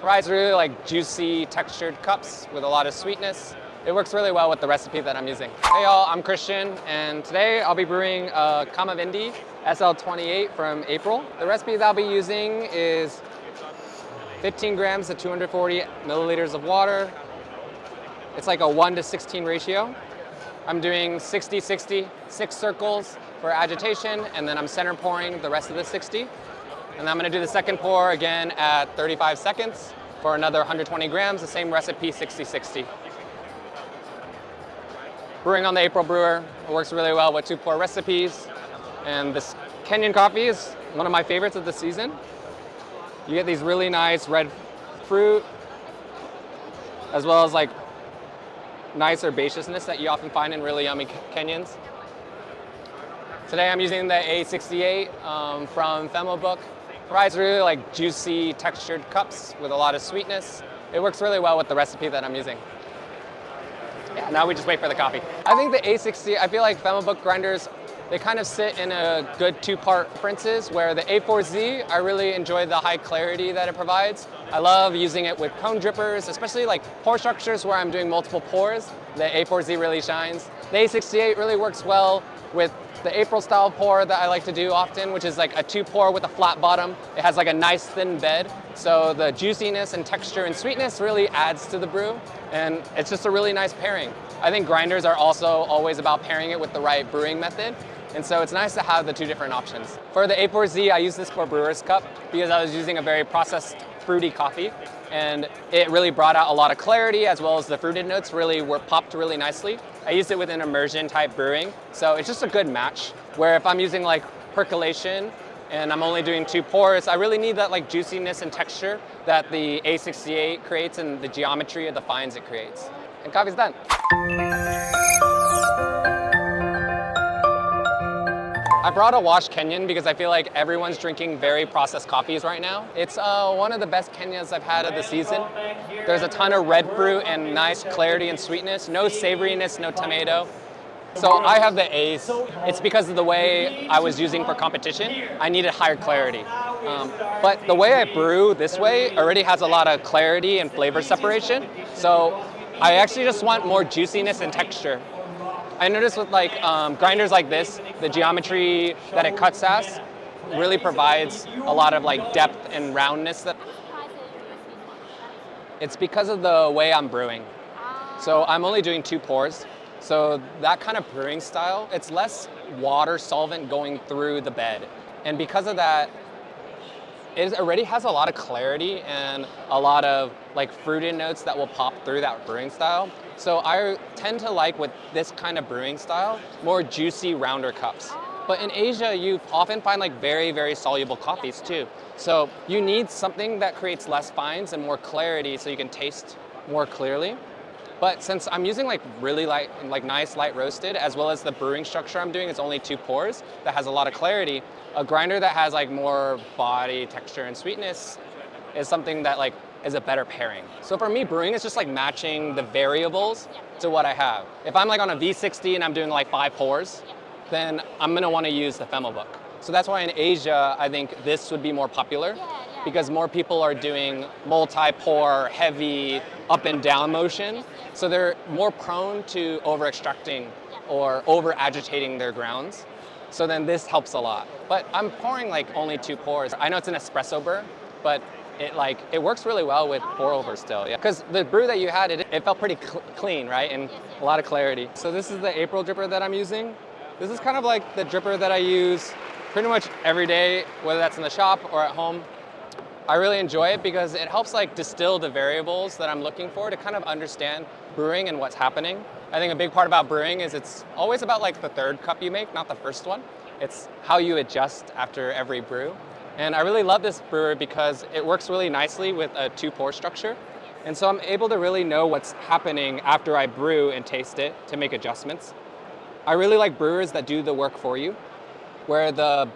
Provides really like juicy textured cups with a lot of sweetness. It works really well with the recipe that I'm using. Hey y'all, I'm Christian, and today I'll be brewing a Kamavindi SL28 from April. The recipe that I'll be using is 15 grams to 240 milliliters of water. It's like a 1:16 ratio. I'm doing 60-60, 6 circles for agitation, and then I'm center pouring the rest of the 60. And I'm gonna do the second pour again at 35 seconds for another 120 grams, the same recipe, 60-60. Brewing on the April brewer, it works really well with 2-pour recipes. And this Kenyan coffee is one of my favorites of the season. You get these really nice red fruit, as well as like nice herbaceousness that you often find in really yummy Kenyans. Today I'm using the A68 from Femobook. Provides really like juicy textured cups with a lot of sweetness. It works really well with the recipe that I'm using. Yeah, now we just wait for the coffee. I think the A60, I feel like Femobook grinders, they kind of sit in a good 2-part differences, where the A4Z, I really enjoy the high clarity that it provides. I love using it with cone drippers, especially like pour structures where I'm doing multiple pours. The A4Z really shines. The A68 really works well with the April style pour that I like to do often, which is like a 2-pour with a flat bottom. It has like a nice thin bed. So the juiciness and texture and sweetness really adds to the brew. And it's just a really nice pairing. I think grinders are also always about pairing it with the right brewing method. And so it's nice to have the 2 different options. For the A4Z, I use this for Brewers Cup because I was using a very processed fruity coffee, and it really brought out a lot of clarity, as well as the fruited notes really were popped really nicely. I used it with an immersion type brewing, so it's just a good match, where if I'm using like percolation and I'm only doing 2 pours, I really need that like juiciness and texture that the A68 creates and the geometry of the fines it creates. And coffee's done. I brought a washed Kenyan because I feel like everyone's drinking very processed coffees right now. It's one of the best Kenyans I've had of the season. There's a ton of red fruit and nice clarity and sweetness, no savoriness, no tomato. So I have the A's. It's because of the way I was using for competition. I needed higher clarity. But the way I brew this way already has a lot of clarity and flavor separation. So I actually just want more juiciness and texture. I noticed with like grinders like this, the geometry that it cuts as really provides a lot of like depth and roundness. It's because of the way I'm brewing. So I'm only doing 2 pours. So that kind of brewing style, it's less water solvent going through the bed. And because of that, it already has a lot of clarity and a lot of like fruited notes that will pop through that brewing style. So I tend to like, with this kind of brewing style, more juicy, rounder cups. But in Asia, you often find like very, very soluble coffees too. So you need something that creates less fines and more clarity so you can taste more clearly. But since I'm using like really light, like nice light roasted, as well as the brewing structure I'm doing is only 2 pours that has a lot of clarity, a grinder that has like more body, texture, and sweetness is something that like is a better pairing. So for me, brewing is just like matching the variables to what I have. If I'm like on a V60 and I'm doing like 5 pours, then I'm gonna wanna use the Femobook. So that's why in Asia, I think this would be more popular, because more people are doing multi-pour, heavy, up and down motion. So they're more prone to over-extracting or over-agitating their grounds. So then this helps a lot. But I'm pouring like only 2 pours. I know it's an espresso brew, but it works really well with pour over still. Yeah, because the brew that you had, it felt pretty clean, right? And a lot of clarity. So this is the April dripper that I'm using. This is kind of like the dripper that I use pretty much every day, whether that's in the shop or at home. I really enjoy it because it helps like distill the variables that I'm looking for to kind of understand brewing and what's happening. I think a big part about brewing is it's always about like the 3rd cup you make, not the first one. It's how you adjust after every brew. And I really love this brewer because it works really nicely with a 2-pour structure. And so I'm able to really know what's happening after I brew and taste it to make adjustments. I really like brewers that do the work for you, where the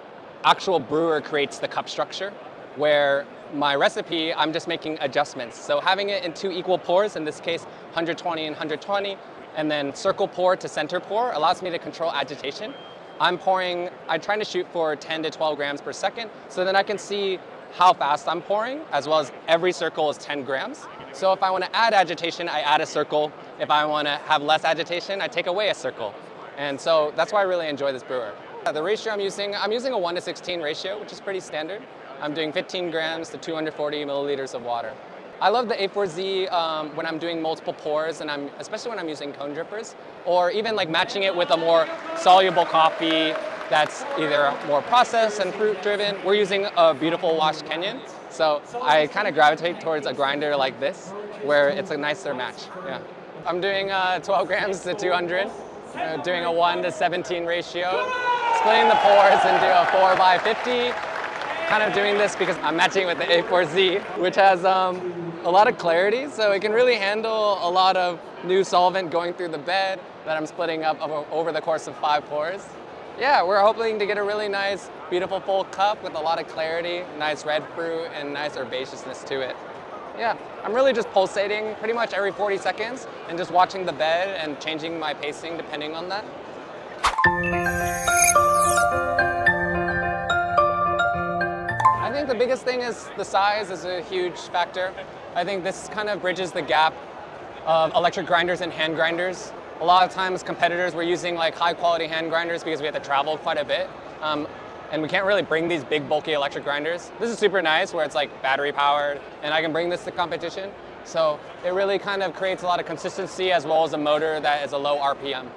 actual brewer creates the cup structure, where my recipe, I'm just making adjustments. So having it in 2 equal pours, in this case 120 and 120, and then circle pour to center pour allows me to control agitation. I'm trying to shoot for 10 to 12 grams per second, so then I can see how fast I'm pouring, as well as every circle is 10 grams. So if I want to add agitation, I add a circle. If I want to have less agitation, I take away a circle. And so that's why I really enjoy this brewer. The ratio I'm using a 1:16 ratio, which is pretty standard. I'm doing 15 grams to 240 milliliters of water. I love the A4Z when I'm doing multiple pours, and especially when I'm using cone drippers, or even like matching it with a more soluble coffee that's either more processed and fruit driven. We're using a beautiful washed Kenyan, so I kind of gravitate towards a grinder like this, where it's a nicer match. Yeah, I'm doing 12 grams to 200, doing a 1:17 ratio, splitting the pours into a 4x50. Kind of doing this because I'm matching with the A4Z, which has a lot of clarity, so it can really handle a lot of new solvent going through the bed that I'm splitting up over the course of 5 pours. Yeah, we're hoping to get a really nice, beautiful full cup with a lot of clarity, nice red fruit, and nice herbaceousness to it. Yeah, I'm really just pulsating pretty much every 40 seconds and just watching the bed and changing my pacing depending on that. I think the biggest thing is the size is a huge factor. I think this kind of bridges the gap of electric grinders and hand grinders. A lot of times competitors were using like high quality hand grinders because we had to travel quite a bit. And we can't really bring these big bulky electric grinders. This is super nice where it's like battery powered and I can bring this to competition. So it really kind of creates a lot of consistency as well as a motor that is a low RPM.